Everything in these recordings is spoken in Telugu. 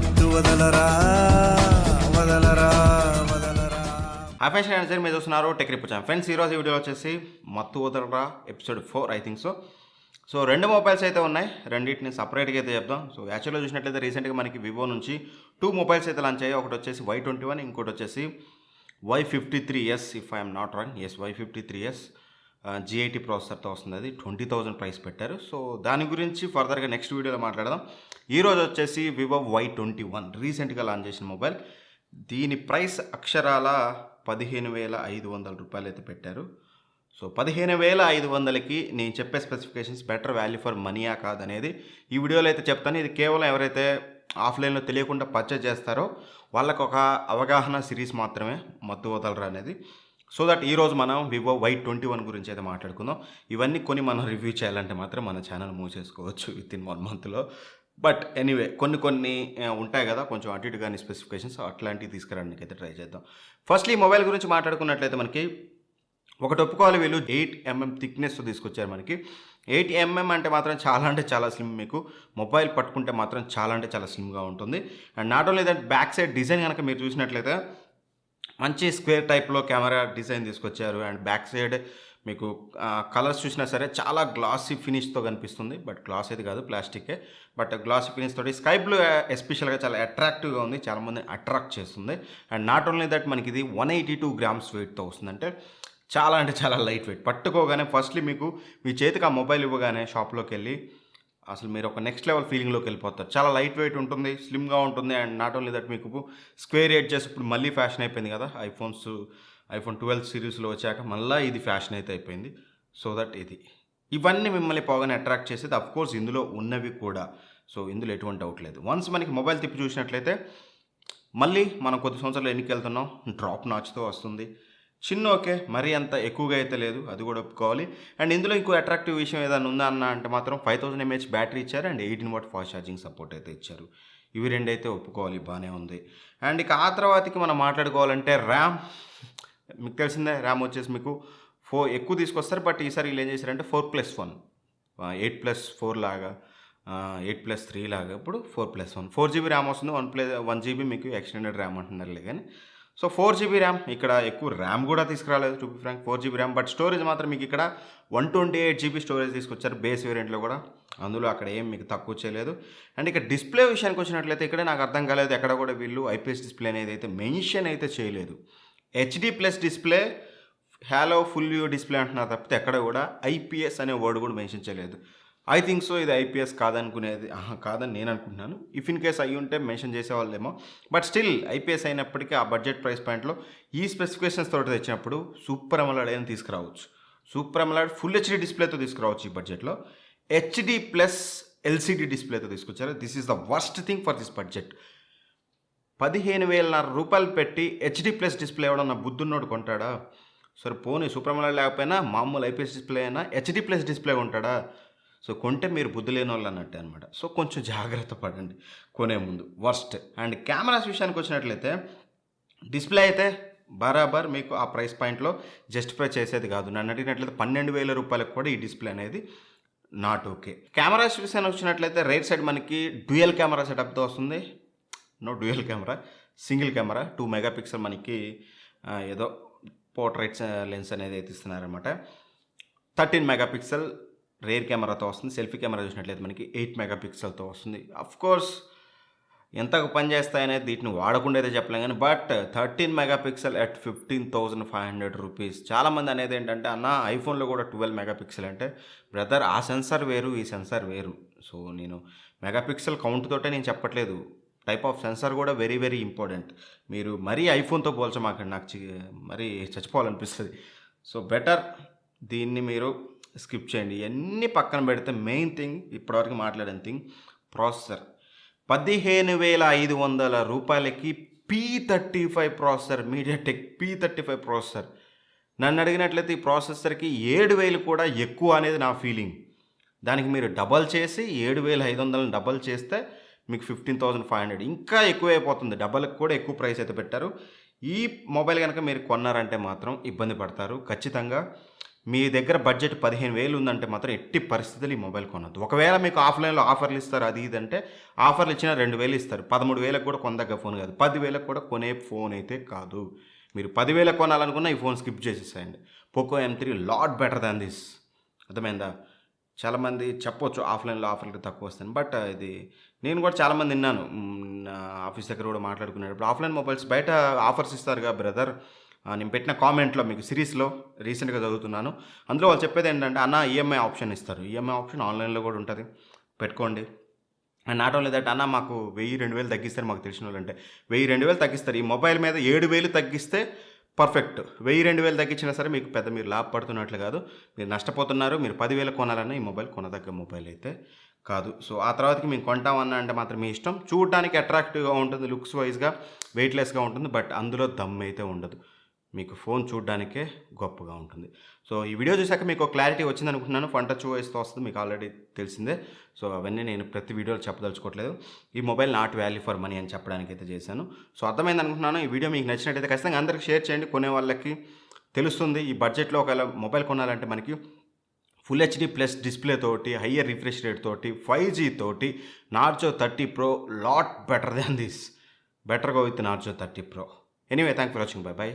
మత్తు వదలరా వదలరా వదలరా. హాయ్ ఫ్రెండ్స్, మీరు చూస్తున్నారు టెక్ రిప్ ఛానల్. ఫ్రెండ్స్, ఈరోజు వీడియో వచ్చేసి మత్తు వదలరా ఎపిసోడ్ 4 ఐ థింక్ సో రెండు మొబైల్స్ అయితే ఉన్నాయి. రెండింటిని సపరేట్గా అయితే చెప్దాం. సో యాక్చువల్గా చూసినట్లయితే రీసెంట్గా మనకి వివో నుంచి 2 మొబైల్స్ అయితే లాంచ్ అయ్యాయి. ఒకటి వచ్చేసి Y21, ఇంకోటి వచ్చేసి Y53s if I'm not wrong. Y53s G80 ప్రాసెసర్తో వస్తుంది. అది 20,000 ప్రైస్ పెట్టారు. సో దాని గురించి ఫర్దర్గా నెక్స్ట్ వీడియోలో మాట్లాడదాం. ఈరోజు వచ్చేసి వివో Y21 రీసెంట్గా లాంచ్ చేసిన మొబైల్. దీని ప్రైస్ అక్షరాల 15,500 రూపాయలు అయితే పెట్టారు. సో 15,500కి నేను చెప్పే స్పెసిఫికేషన్స్ బెటర్ వాల్యూ ఫర్ మనీయా కాదనేది ఈ వీడియోలో అయితే చెప్తాను. ఇది కేవలం ఎవరైతే ఆఫ్లైన్లో తెలియకుండా పర్చేజ్ చేస్తారో వాళ్ళకు ఒక అవగాహన సిరీస్ మాత్రమే మత్తు వదలరా అనేది. సో దట్ ఈరోజు మనం వివో Y21 గురించి అయితే మాట్లాడుకుందాం. ఇవన్నీ కొన్ని మనం రివ్యూ చేయాలంటే మాత్రం మన ఛానల్ మూవ్ చేసుకోవచ్చు విత్ ఇన్ 1 మంత్లో. బట్ ఎనీవే కొన్ని ఉంటాయి కదా కొంచెం అటు ఇటు కానీ స్పెసిఫికేషన్స్, అట్లాంటివి తీసుకురావడానికి అయితే ట్రై చేద్దాం. ఫస్ట్లీ ఈ మొబైల్ గురించి మాట్లాడుకున్నట్లయితే మనకి ఒకటి ఒప్పుకోవాలి, వీళ్ళు 8mm థిక్నెస్తో తీసుకొచ్చారు. మనకి 8mm అంటే మాత్రం చాలా స్లిమ్. మీకు మొబైల్ పట్టుకుంటే మాత్రం చాలా స్లిమ్గా ఉంటుంది. And not only that, back side design కనుక మీరు చూసినట్లయితే మంచి స్క్వేర్ టైప్లో కెమెరా డిజైన్ తీసుకొచ్చారు. అండ్ బ్యాక్ సైడ్ మీకు కలర్స్ చూసినా సరే చాలా గ్లాసీ ఫినిష్తో కనిపిస్తుంది. బట్ గ్లాస్ అయితే కాదు, ప్లాస్టికే. బట్ గ్లాసీ ఫినిష్ తోటి స్కై బ్లూ ఎస్పెషల్గా చాలా అట్రాక్టివ్గా ఉంది, చాలామందిని అట్రాక్ట్ చేస్తుంది. అండ్ నాట్ ఓన్లీ దట్, మనకి ఇది 182 గ్రామ్స్ వెయిట్తో వస్తుంది. అంటే చాలా లైట్ వెయిట్. పట్టుకోగానే ఫస్ట్లీ మీకు మీ చేతికి ఆ మొబైల్ ఇవ్వగానే షాప్లోకి వెళ్ళి అసలు మీరు ఒక నెక్స్ట్ లెవెల్ ఫీలింగ్లోకి వెళ్ళిపోతారు. చాలా లైట్ వెయిట్ ఉంటుంది, స్లిమ్గా ఉంటుంది. అండ్ నాట్ ఓన్లీ దట్, మీకు స్క్వేర్ ఎడ్జెస్ ఇప్పుడు మళ్ళీ ఫ్యాషన్ అయిపోయింది కదా, ఐఫోన్ 12 సిరీస్లో వచ్చాక మళ్ళీ ఇది ఫ్యాషన్ అయితే అయిపోయింది. సో దట్ ఇవన్నీ మిమ్మల్ని పోగానే అట్రాక్ట్ చేసేది. అఫ్కోర్స్ ఇందులో ఉన్నవి కూడా. సో ఇందులో ఎటువంటి డౌట్ లేదు. వన్స్ మనకి మొబైల్ తిప్పి చూసినట్లయితే మళ్ళీ మనం కొద్ది సంవత్సరాలు ఎన్నికి వెళ్తున్నాం, డ్రాప్ నాచ్తో వస్తుంది. చిన్న ఓకే, మరీ అంత ఎక్కువగా అయితే లేదు, అది కూడా ఒప్పుకోవాలి. అండ్ ఇందులో ఇంకో అట్రాక్టివ్ విషయం ఏదైనా ఉందా అన్న అంటే మాత్రం 5000 mAh బ్యాటరీ ఇచ్చారు. And 18W fast charging support అయితే ఇచ్చారు. ఇవి రెండైతే ఒప్పుకోవాలి, బాగానే ఉంది. అండ్ ఇక ఆ తర్వాతకి మనం మాట్లాడుకోవాలంటే ర్యామ్. మీకు తెలిసిందే, ర్యామ్ వచ్చేసి మీకు 4 ఎక్కువ తీసుకొస్తారు. బట్ ఈసారి వీళ్ళు ఏం చేశారంటే 4+1, 8+4 లాగా, 8+3 లాగా ఇప్పుడు 4+1, 4GB ర్యామ్ వస్తుంది. 1GB మీకు ఎక్స్టెండెడ్ ర్యామ్ అంటున్నారులే కానీ. సో 4GB ర్యామ్, ఇక్కడ ఎక్కువ ర్యామ్ కూడా తీసుకురాలేదు to be frank, 4GB RAM. But storage మాత్రం మీకు ఇక్కడ 128GB స్టోరేజ్ తీసుకొచ్చారు బేస్ వేరియంట్లో కూడా. అందులో అక్కడ ఏం మీకు తక్కువ చేయలేదు. అండ్ ఇక డిస్ప్లే విషయానికి వచ్చినట్లయితే ఇక్కడ నాకు అర్థం కాలేదు, ఎక్కడ కూడా వీళ్ళు ఐపీఎస్ డిస్ప్లే అనేది అయితే మెన్షన్ అయితే చేయలేదు. HD+ display, hello full view display అంటున్నారు తప్పితే ఎక్కడ కూడా ఐపీఎస్ అనే వర్డ్ కూడా మెన్షన్ చేయలేదు. ఐ థింక్ సో ఇది ఐపీఎస్ కాదని నేను అనుకుంటున్నాను. ఇఫ్ ఇన్ కేస్ అయ్యి ఉంటే మెన్షన్ చేసేవాళ్ళేమో. బట్ స్టిల్ ఐపీఎస్ అయినప్పటికీ ఆ బడ్జెట్ ప్రైస్ పాయింట్లో ఈ స్పెసిఫికేషన్స్ తోటి తెచ్చినప్పుడు సూపర్ అమోలెడ్ అయినా తీసుకురావచ్చు. సూపర్ అమోలెడ్ ఫుల్ హెచ్డీ డిస్ప్లేతో తీసుకురావచ్చు ఈ బడ్జెట్లో. HD+ LCD డిస్ప్లేతో తీసుకొచ్చారు. This is the worst thing for this budget. 15,500 రూపాయలు పెట్టి HD+ డిస్ప్లే ఇవ్వడం నా బుద్ధున్నోడు కొంటాడా? సరే పోనీ సూపర్ అమోలెడ్ లేకపోయినా మామూలు ఐపీఎస్ డిస్ప్లే అయినా HD+ డిస్ప్లే కొంటాడా? సో కొంటే మీరు బుద్ధి లేని వాళ్ళు అన్నట్టే అనమాట. సో కొంచెం జాగ్రత్త పడండి కొనే ముందు. వర్స్ట్. అండ్ కెమెరాస్ విషయానికి వచ్చినట్లయితే డిస్ప్లే అయితే బరాబర్ మీకు ఆ ప్రైస్ పాయింట్లో జస్టిఫై చేసేది కాదు. నన్ను అడిగినట్లయితే 12,000 రూపాయలకు కూడా ఈ డిస్ప్లే అనేది నాట్ ఓకే. కెమెరాస్ విషయానికి వచ్చినట్లయితే రైట్ సైడ్ మనకి డ్యూయల్ కెమెరా సెటప్తో వస్తుంది. No dual camera, single camera 2 megapixel మనకి ఏదో పోర్ట్రైట్స్ లెన్స్ అనేది అయితే ఇస్తున్నారనమాట. 13 మెగాపిక్సెల్ రేర్ కెమెరాతో వస్తుంది. సెల్ఫీ కెమెరా చూసినట్లయితే మనకి 8 మెగాపిక్సెల్తో వస్తుంది. అఫ్కోర్స్ ఎంతకు పనిచేస్తాయనేది వీటిని వాడకుండా అయితే చెప్పలేం కానీ, బట్ 13 మెగాపిక్సెల్ అట్ 15,500 రూపీస్. చాలామంది అనేది ఏంటంటే అన్న ఐఫోన్లో కూడా 12 మెగాపిక్సెల్ అంటే బ్రదర్ ఆ సెన్సార్ వేరు, ఈ సెన్సార్ వేరు. సో నేను మెగాపిక్సెల్ కౌంట్ తోటే నేను చెప్పట్లేదు, టైప్ ఆఫ్ సెన్సార్ కూడా వెరీ ఇంపార్టెంట్. మీరు మరీ ఐఫోన్తో పోల్చమాకండి, నాకు మరీ చచ్చిపోవాలనిపిస్తుంది. సో బెటర్ దీన్ని మీరు స్కిప్ చేయండి. ఇవన్నీ పక్కన పెడితే మెయిన్ థింగ్ ఇప్పటివరకు మాట్లాడిన థింగ్ ప్రాసెసర్. 15,500 రూపాయలకి P35 processor, MediaTek P35 processor. నన్ను అడిగినట్లయితే ఈ ప్రాసెసర్కి 7,000 కూడా ఎక్కువ అనేది నా ఫీలింగ్. దానికి మీరు డబల్ చేసి 7,500 డబల్ చేస్తే మీకు 15,500 ఇంకా ఎక్కువైపోతుంది. డబల్కి కూడా ఎక్కువ ప్రైస్ అయితే పెట్టారు. ఈ మొబైల్ కనుక మీరు కొన్నారంటే మాత్రం ఇబ్బంది పడతారు ఖచ్చితంగా. మీ దగ్గర బడ్జెట్ 15,000 ఉందంటే మాత్రం ఎట్టి పరిస్థితులు ఈ మొబైల్ కొనద్దు. ఒకవేళ మీకు ఆఫ్లైన్లో ఆఫర్లు ఇస్తారు అది ఇది అంటే ఆఫర్లు ఇచ్చినా 2,000 ఇస్తారు. 13,000 కూడా కొనదగ్గ ఫోన్ కాదు, 10,000 కూడా కొనే ఫోన్ అయితే కాదు. మీరు 10,000 కొనాలనుకున్న ఈ ఫోన్ స్కిప్ చేసేసేయండి. Poco M3 lot better than this. అర్థమైందా? చాలామంది చెప్పొచ్చు ఆఫ్లైన్లో ఆఫర్లు తక్కువ వస్తాయి, బట్ ఇది నేను కూడా చాలామంది విన్నాను. నా ఆఫీస్ దగ్గర కూడా మాట్లాడుకునేటప్పుడు ఆఫ్లైన్ మొబైల్స్ బయట ఆఫర్స్ ఇస్తారుగా బ్రదర్. నేను పెట్టిన కామెంట్లో మీకు సిరీస్లో రీసెంట్గా చదువుతున్నాను. అందులో వాళ్ళు చెప్పేది ఏంటంటే అన్న ఈఎంఐ ఆప్షన్ ఇస్తారు. ఈఎంఐ ఆప్షన్ ఆన్లైన్లో కూడా ఉంటుంది, పెట్టుకోండి. అండ్ నాట్ ఓన్లీ దట్ అన్న మాకు 1,000-2,000 తగ్గిస్తారు, మాకు తెలిసిన వాళ్ళు అంటే 1,000-2,000 తగ్గిస్తారు. ఈ మొబైల్ మీద 7,000 తగ్గిస్తే పర్ఫెక్ట్. 1,000-2,000 తగ్గించినా సరే మీకు పెద్ద మీరు లాభపడుతున్నట్లు కాదు, మీరు నష్టపోతున్నారు. మీరు 10,000 కొనాలన్నా ఈ మొబైల్ కొనదగ్గ మొబైల్ అయితే కాదు. సో ఆ తర్వాతకి మేము కొంటామన్నా అంటే మాత్రం మీ ఇష్టం. చూడటానికి అట్రాక్టివ్గా ఉంటుంది, లుక్స్ వైజ్గా వెయిట్లెస్గా ఉంటుంది, బట్ అందులో దమ్ అయితే ఉండదు. మీకు ఫోన్ చూడడానికే గొప్పగా ఉంటుంది. సో ఈ వీడియో చూసాక మీకు క్లారిటీ వచ్చింది అనుకుంటున్నాను. ఫన్ టచ్ ఓఎస్తో వస్తుంది, మీకు ఆల్రెడీ తెలిసిందే. సో అవన్నీ నేను ప్రతి వీడియోలో చెప్పదలుచుకోవట్లేదు. ఈ mobile not value for money అని చెప్పడానికి అయితే చేశాను. సో అర్థమైంది అనుకుంటున్నాను. ఈ వీడియో మీకు నచ్చినట్టయితే ఖచ్చితంగా అందరికీ షేర్ చేయండి. కొనే వాళ్ళకి తెలుస్తుంది ఈ బడ్జెట్లో ఒకవేళ మొబైల్ కొనాలంటే మనకి ఫుల్ హెచ్డి ప్లస్ డిస్ప్లే తోటి, హయ్యర్ రిఫ్రెష్ రేట్ తోటి, 5G తోటి Narzo 30 Pro lot better than this. Better go with Narzo 30 Pro. Anyway, thank for watching. By by.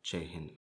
జై హింద్.